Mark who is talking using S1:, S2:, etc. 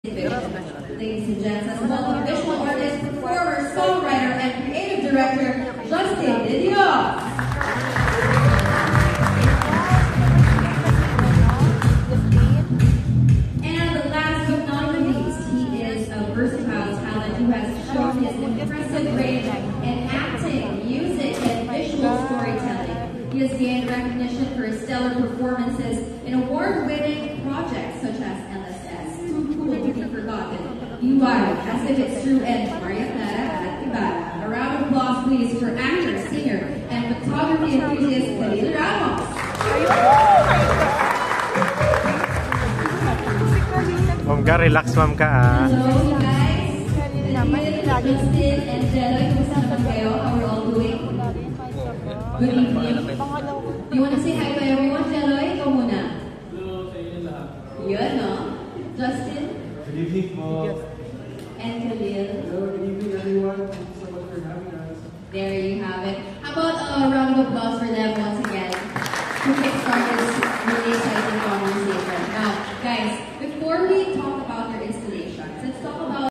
S1: Ladies and gents, as well as visual artist, performer, songwriter, and creative director, Justin Didion. And last but not least, he is a versatile talent who has shown his impressive range in acting, music, and visual storytelling. He has gained recognition for his stellar performances in award-winning projects such as LSS, Too Cool to Be Forgotten, You Are, As If It's True, and Maria Clara at Ibarra. A round of applause, please, for actor, singer, and photography enthusiast Khalil Ramos.
S2: Ma'am ka, relax ma'am ka ah.
S1: Hello guys, Khalil, Justin, and Jello, kumusta naman kayo? How are all doing? Good evening. Do you want to say hi to everyone, Jello? Ikaw muna.
S3: Hello sa inyo lahat.
S1: Yun, no? Justin?
S3: Good evening po.
S1: And Khalil?
S3: Hello, good evening everyone. Thank you so much for having us.
S1: There you have it. How about a round of applause for them once again to kickstart this really exciting conversation?